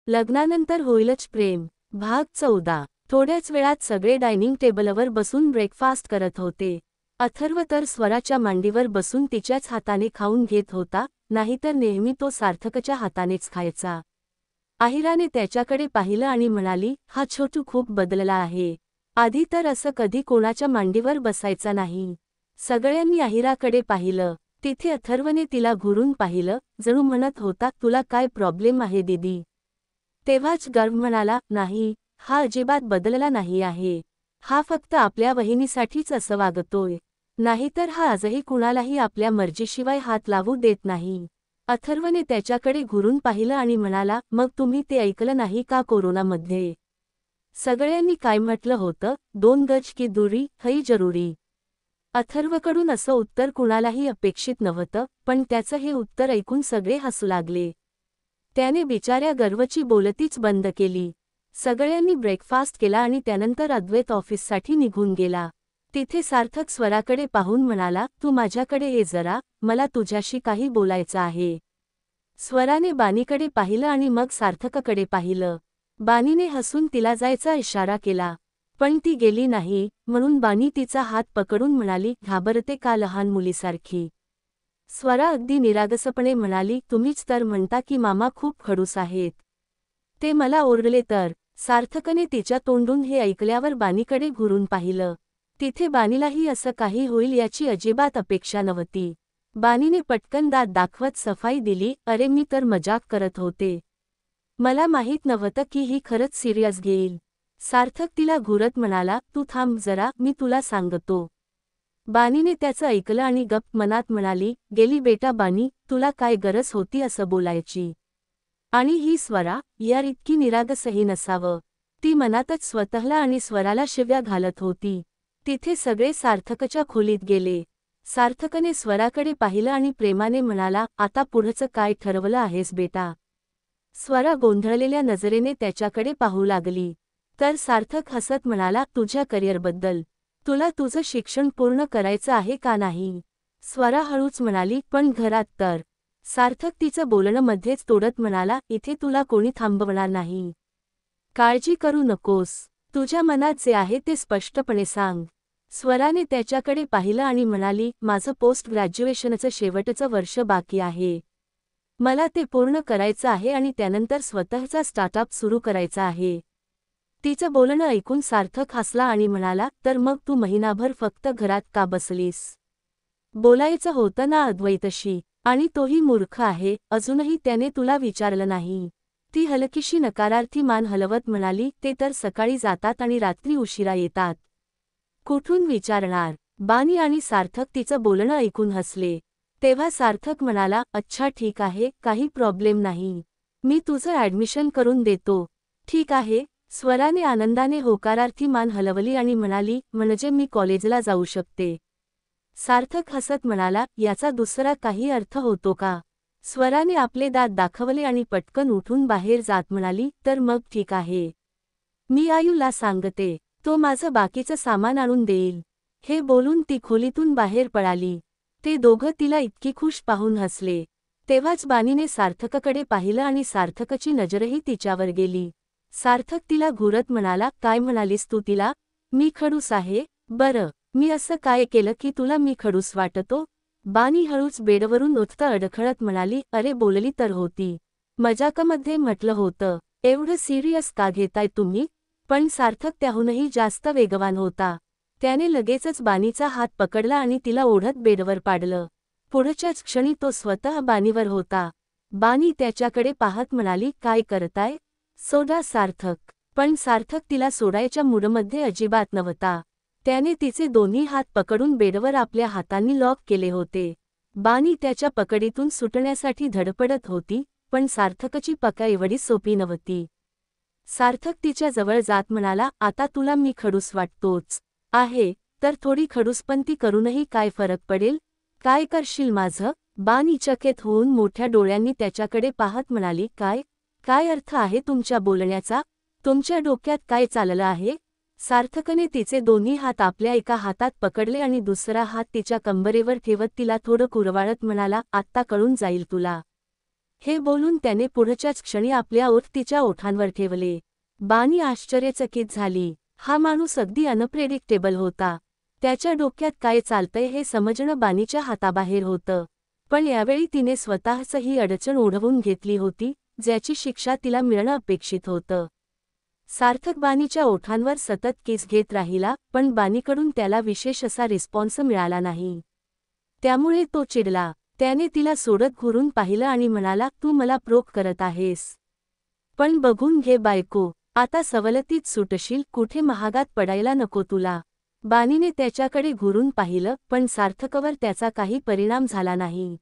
लग्नानंतर होईलच प्रेम. भाग 14. थोड्याच वेळात सगळे डायनिंग टेबलवर बसून ब्रेकफास्ट करत होते. अथर्व तर स्वराच्या मांडीवर बसून तिच्याच हाताने खाऊन घेत होता, नाहीतर नेहमी तो सार्थकच्या हातानेच खायचा. आहिराने त्याच्याकडे पाहिलं आणि म्हणाली, हा छोटू खूप बदलला आहे. आधी तर असं कधी कोणाच्या मांडीवर बसायचा नाही. सगळ्यांनी आहिराकडे पाहिलं. तिथे अथर्वने तिला घुरून पाहिलं, जणू म्हणत होता, तुला काय प्रॉब्लेम आहे दीदी? तेव्हाच गर्व म्हणाला, नाही, हा अजिबात बदलला नाही आहे. हा फक्त आपल्या वहिनीसाठीच असं वागतोय. नाहीतर हा आजही कुणालाही आपल्या मर्जीशिवाय हात लावू देत नाही. अथर्वने त्याच्याकडे घुरून पाहिलं आणि म्हणाला, मग तुम्ही ते ऐकलं नाही का कोरोनामध्ये? सगळ्यांनी काय म्हटलं होतं, 2 गज की दूरी है जरुरी. अथर्वकडून असं उत्तर कुणालाही अपेक्षित नव्हतं, पण त्याचं हे उत्तर ऐकून सगळे हसू लागले. त्याने बिचाऱ्या गर्वची बोलतीच बंद केली. सगळ्यांनी ब्रेकफास्ट केला आणि त्यानंतर अद्वैत ऑफिससाठी निघून गेला. तिथे सार्थक स्वराकडे पाहून म्हणाला, तू माझ्याकडे ये जरा, मला तुझ्याशी काही बोलायचं आहे. स्वराने बानीकडे पाहिलं आणि मग सार्थककडे पाहिलं. बानीने हसून तिला जायचा इशारा केला. पण ती गेली नाही, म्हणून बानी तिचा हात पकडून म्हणाली, घाबरते का लहान मुलीसारखी? स्वरा अगदी निरागसपणे म्हणाली, तुम्हीच तर म्हणता की मामा खूप खडूस आहेत. ते मला ओरडले तर. सार्थकने तिच्या तोंडून हे ऐकल्यावर बानीकडे घुरून पाहिलं. तिथे बानीलाही असं काही होईल याची अजिबात अपेक्षा नव्हती. बानीने पटकन दात दाखवत सफाई दिली, अरे मी तर मजाक करत होते. मला माहीत नव्हतं की ही खरंच सिरियस घेईल. सार्थक तिला घुरत म्हणाला, तू थांब जरा, मी तुला सांगतो. बानीने त्याचं ऐकलं आणि गप्प मनात म्हणाली, गेली बेटा बानी, तुला काय गरज होती असं बोलायची? आणि ही स्वरा, यार इतकी निरागसही नसावं. ती मनातच स्वतःला आणि स्वराला शिव्या घालत होती. तिथे सगळे सार्थकच्या खोलीत गेले. सार्थकने स्वराकडे पाहिलं आणि प्रेमाने म्हणाला, आता पुढचं काय ठरवलं आहेस बेटा? स्वरा गोंधळलेल्या नजरेने त्याच्याकडे पाहू लागली. तर सार्थक हसत म्हणाला, तुझ्या करिअरबद्दल. तुला तुझं शिक्षण पूर्ण करायचं आहे का नाही? स्वरा हळूच म्हणाली, पण घरात तर. सार्थक तिचं बोलणं मध्येच तोडत म्हणाला, इथे तुला कोणी थांबवणार नाही. काळजी करू नकोस. तुझ्या मनात जे आहे ते स्पष्टपणे सांग. स्वराने त्याच्याकडे पाहिलं आणि म्हणाली, माझं पोस्ट ग्रॅज्युएशनचं शेवटचं वर्ष बाकी आहे. मला ते पूर्ण करायचं आहे आणि त्यानंतर स्वतःचा स्टार्टअप सुरू करायचा आहे. तिचं बोलणं ऐकून सार्थक हसला आणि म्हणाला, तर मग तू महिनाभर फक्त घरात का बसलीस? बोलायचं होतं ना अद्वैतशी. आणि तोही मूर्ख आहे, अजूनही त्याने तुला विचारलं नाही. ती हलकीशी नकारार्थी मान हलवत म्हणाली, ते तर सकाळी जातात आणि रात्री उशिरा येतात. कुठून विचारणार? बानी आणि सार्थक तिचं बोलणं ऐकून हसले. तेव्हा सार्थक म्हणाला, अच्छा ठीक आहे, काही प्रॉब्लेम नाही. मी तुझं ॲडमिशन करून देतो. ठीक आहे. स्वराने आनंदाने होकारार्थी मान हलवली आणि म्हणाली, म्हणजे मी कॉलेजला जाऊ शकते. सार्थक हसत म्हणाला, याचा दुसरा काही अर्थ होतो का? स्वराने आपले दात दाखवले आणि पटकन उठून बाहेर जात म्हणाली, तर मग ठीक आहे. मी आयूला सांगते, तो माझं बाकीचं सामान आणून देईल. हे बोलून ती खोलीतून बाहेर पळाली. ते दोघं तिला इतकी खुश पाहून हसले. तेव्हाच बानीने सार्थककडे पाहिलं आणि सार्थकची नजरही तिच्यावर गेली. सार्थक तिला घुरत म्हणाला, काय म्हणालीस तू तिला? मी खडूस आहे? बरं, मी असं काय केलं की तुला मी खडूस वाटतो? बानी हळूच बेडवरून उठता अडखळत म्हणाली, अरे बोलली तर होती. मजाकमध्ये म्हटलं होतं. एवढं सिरियस का घेताय तुम्ही? पण सार्थक त्याहूनही जास्त वेगवान होता. त्याने लगेचच बानीचा हात पकडला आणि तिला ओढत बेडवर पाडलं. पुढच्याच क्षणी तो स्वतः बानीवर होता. बानी त्याच्याकडे पाहत म्हणाली, काय करताय? सोडा सार्थक. पण सार्थक तिला सोडायच्या मूडमध्ये अजिबात नव्हता. त्याने तिचे दोन्ही हात पकडून बेडवर आपल्या हातांनी लॉक केले होते. बानी त्याच्या पकडीतून सुटण्यासाठी धडपडत होती, पण सार्थकची पकड एवढी सोपी नव्हती. सार्थक तिच्या जवळ जात म्हणाला, आता तुला मी खडूस वाटतोच आहे, तर थोडी खडूसपंती करूनही काय फरक पडेल? काय करशील माझं? बानी चकित होऊन मोठ्या डोळ्यांनी त्याच्याकडे पाहत म्हणाली, काय अर्थ आहे तुमच्या बोलण्याचा? तुमच्या डोक्यात काय चाललं आहे? सार्थकने तिचे दोन्ही हात आपल्या एका हातात पकडले आणि दुसरा हात तिच्या कंबरेवर ठेवत तिला थोडं कुरवाळत म्हणाला, आत्ता कळून जाईल तुला. हे बोलून त्याने पुढच्याच क्षणी आपल्या ओठ तिच्या ओठांवर ठेवले. बानी आश्चर्यचकित झाली. हा माणूस अगदी अनप्रेडिक्टेबल होता. त्याच्या डोक्यात काय चालतंय हे समजणं बानीच्या हाताबाहेर होतं. पण यावेळी तिने स्वतःच ही अडचण ओढवून घेतली होती, ज्याची शिक्षा तिला मिळणं अपेक्षित होतं. सार्थक बानीच्या ओठांवर सतत किस घेत राहिला, पण बानीकडून त्याला विशेष असा रिस्पॉन्स मिळाला नाही. त्यामुळे तो चिडला. त्याने तिला सोडत घुरून पाहिलं आणि म्हणाला, तू मला प्रोक करत आहेस. पण बघून घे बायको, आता सवलतीत सुटशील, कुठे महागात पडायला नको तुला. बानीने त्याच्याकडे घुरून पाहिलं, पण सार्थकवर त्याचा काही परिणाम झाला नाही.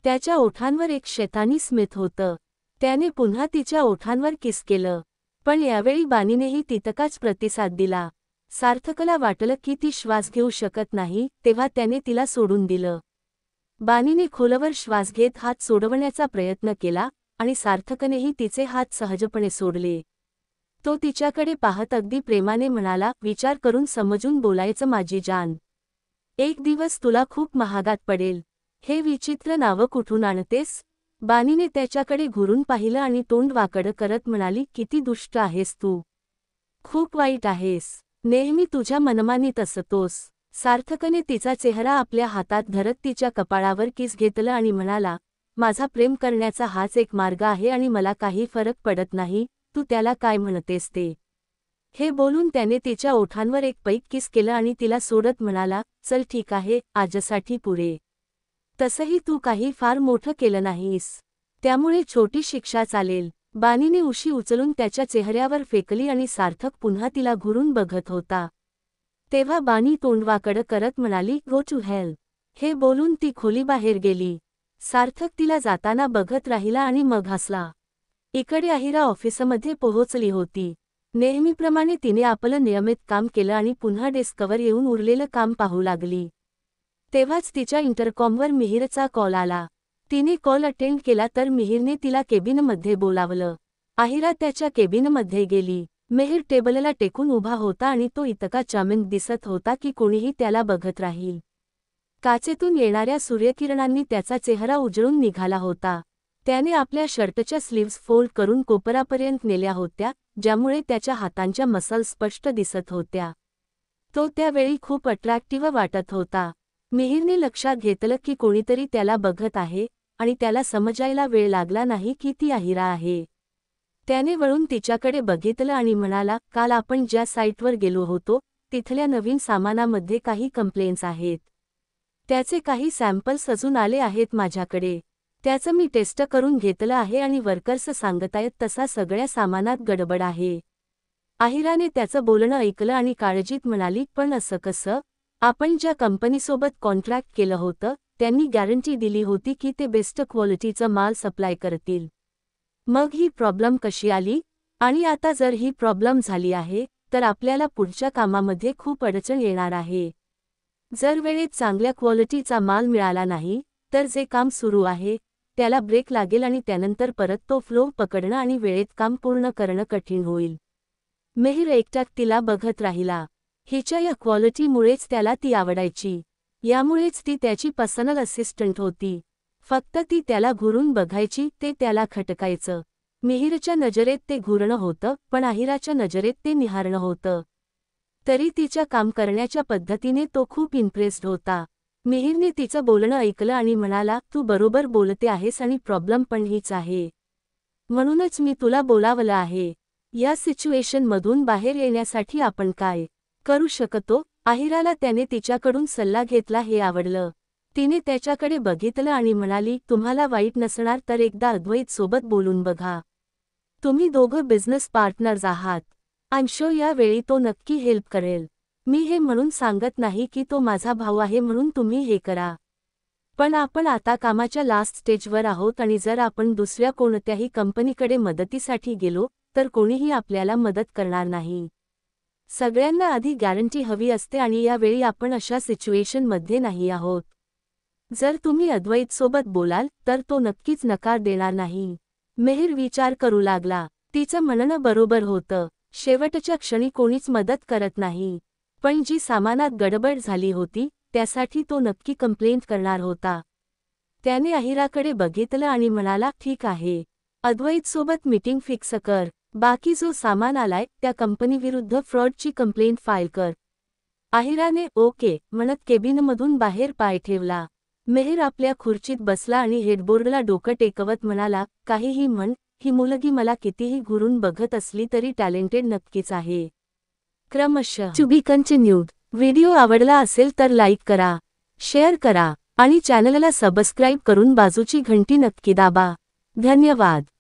त्याच्या ओठांवर एक शैतानी स्मित होतं. त्याने पुन्हा तिच्या ओठांवर किस केलं. पण यावेळी बानीनेही तितकाच प्रतिसाद दिला. सार्थकला वाटलं की ती श्वास घेऊ शकत नाही, तेव्हा त्याने तिला सोडून दिलं. बानीने खोलवर श्वास घेत हात सोडवण्याचा प्रयत्न केला आणि सार्थकनेही तिचे हात सहजपणे सोडले. तो तिच्याकडे पाहत अगदी प्रेमाने म्हणाला, विचार करून समजून बोलायचं माझी जान. एक दिवस तुला खूप महागात पडेल. हे विचित्र नावं कुठून आणतेस? बानीने त्याच्याकडे घुरून पाहिलं आणि तोंड वाकडं करत म्हणाली, किती दुष्ट आहेस तू. खूप वाईट आहेस. नेहमी तुझ्या मनमानीत असतोस. सार्थकने तिचा चेहरा आपल्या हातात धरत तिच्या कपाळावर किस घेतलं आणि म्हणाला, माझा प्रेम करण्याचा हाच एक मार्ग आहे आणि मला काही फरक पडत नाही, तू त्याला काय म्हणतेस ते. हे बोलून त्याने तिच्या ओठांवर एक पैक किस केलं आणि तिला सोडत म्हणाला, चल ठीक आहे, आजसाठी पुरे. तसंही तू काही फार मोठं केलं नाहीस. त्यामुळे छोटी शिक्षा चालेल. बानीने उशी उचलून त्याच्या चेहऱ्यावर फेकली आणि सार्थक पुन्हा तिला घुरून बघत होता. तेव्हा बानी तोंडवाकडं करत म्हणाली, गो टू हेल. हे बोलून ती खोलीबाहेर गेली. सार्थक तिला जाताना बघत राहिला आणि मग हसला. इकडे अहिरा ऑफिसमध्ये पोहोचली होती. नेहमीप्रमाणे तिने आपलं नियमित काम केलं आणि पुन्हा डेस्कवर येऊन उरलेलं काम पाहू लागली. तेव्हाच तिच्या इंटरकॉमवर मिहिरचा कॉल आला. तिने कॉल अटेंड केला तर मिहिरने तिला केबिनमध्ये बोलावलं. अहिरा त्याच्या केबिनमध्ये गेली. मिहिर टेबलला टेकून उभा होता आणि तो इतका चार्मिंग दिसत होता की कोणीही त्याला बघत राहील. काचेतून येणाऱ्या सूर्यकिरणांनी त्याचा चेहरा उजळून निघाला होता. त्याने आपल्या शर्टच्या स्लीव्ज फोल्ड करून कोपरापर्यंत नेल्या होत्या, ज्यामुळे त्याच्या हातांच्या मसल स्पष्ट दिसत होत्या. तो त्यावेळी खूप अट्रॅक्टिव्ह वाटत होता. मिहिरने लक्षात घेतलं की कोणीतरी त्याला बघत आहे आणि त्याला समजायला वेळ लागला नाही की ती अहिरा आहे. त्याने वळून तिच्याकडे बघितलं आणि म्हणाला, काल आपण ज्या साईटवर गेलो होतो, तिथल्या नवीन सामानामध्ये काही कंप्लेंट्स आहेत. त्याचे काही सॅम्पल्स अजून आले आहेत माझ्याकडे. त्याचं मी टेस्ट करून घेतलं आहे आणि वर्कर्स सांगतायत तसा सगळ्या सामानात गडबड आहे. अहिराने त्याचं बोलणं ऐकलं आणि काळजीत म्हणाली, पण असं कसं? आपण ज्या कंपनीसोबत कॉन्ट्रॅक्ट केलं होतं, त्यांनी गॅरंटी दिली होती की ते बेस्ट क्वालिटीचं माल सप्लाय करतील. मग ही प्रॉब्लेम कशी आली? आणि आता जर ही प्रॉब्लेम झाली आहे, तर आपल्याला पुढच्या कामामध्ये खूप अडचण येणार आहे. जर वेळेत चांगल्या क्वालिटीचा माल मिळाला नाही, तर जे काम सुरू आहे, त्याला ब्रेक लागेल आणि त्यानंतर परत तो फ्लो पकडणं आणि वेळेत काम पूर्ण करणं कठीण होईल. मिहिर एकटाक तिला बघत राहिला. हिच्या या क्वालिटीमुळेच त्याला ती आवडायची. यामुळेच ती त्याची पर्सनल असिस्टंट होती. फक्त ती त्याला घुरून बघायची, ते त्याला खटकायचं. मिहिरच्या नजरेत ते घुरणं होतं, पण अहिराच्या नजरेत ते निहारणं होतं. तरी तिच्या काम करण्याच्या पद्धतीने तो खूप इम्प्रेस्ड होता. मिहिरने तिचं बोलणं ऐकलं आणि म्हणाला, तू बरोबर बोलते आहेस आणि प्रॉब्लेम पण हीच आहे. म्हणूनच मी तुला बोलावलं आहे. या सिच्युएशनमधून बाहेर येण्यासाठी आपण काय करू शकतो? अहिराला त्याने तिच्याकडून सल्ला घेतला हे आवडलं. तिने त्याच्याकडे बघितलं आणि म्हणाली, तुम्हाला वाईट नसणार तर एकदा अद्वैत सोबत बोलून बघा. तुम्ही दोघं बिझनेस पार्टनर्स आहात. आय एम शुअर यावेळी तो नक्की हेल्प करेल. मी हे म्हणून सांगत नाही की तो माझा भाऊ आहे म्हणून तुम्ही हे करा. पण आपण आता कामाच्या लास्ट स्टेजवर आहोत आणि जर आपण दुसऱ्या कोणत्याही कंपनीकडे मदतीसाठी गेलो, तर कोणीही आपल्याला मदत करणार नाही. सगळ्यांना आधी गॅरंटी हवी असते आणि यावेळी आपण अशा सिच्युएशनमध्ये नाही आहोत. जर तुम्ही अद्वैत सोबत बोलाल, तर तो नक्कीच नकार देणार नाही. मिहिर विचार करू लागला. तिचं म्हणणं बरोबर होतं. शेवटच्या क्षणी कोणीच मदत करत नाही. पण जी सामानात गडबड झाली होती, त्यासाठी तो नक्की कंप्लेंट करणार होता. त्याने अहिराकडे बघितलं आणि म्हणाला, ठीक आहे. अद्वैतसोबत मीटिंग फिक्स कर. बाकी जो सामान आलाय त्या कंपनीविरुद्ध फ्रॉडची कंप्लेंट फाईल कर. अहिराने ओके म्हणत केबिनमधून बाहेर पाय ठेवला. मेहर आपल्या खुर्चीत बसला आणि हेडबोर्डला डोकं टेकवत म्हणाला, काहीही म्हण, ही मुलगी मला कितीही घुरून बघत असली तरी टॅलेंटेड नक्कीच आहे. क्रमशः टू बी कंटिन्यूड. व्हिडिओ आवडला असेल तर लाईक करा, शेअर करा आणि चॅनलला सबस्क्राईब करून बाजूची घंटी नक्की दाबा. धन्यवाद.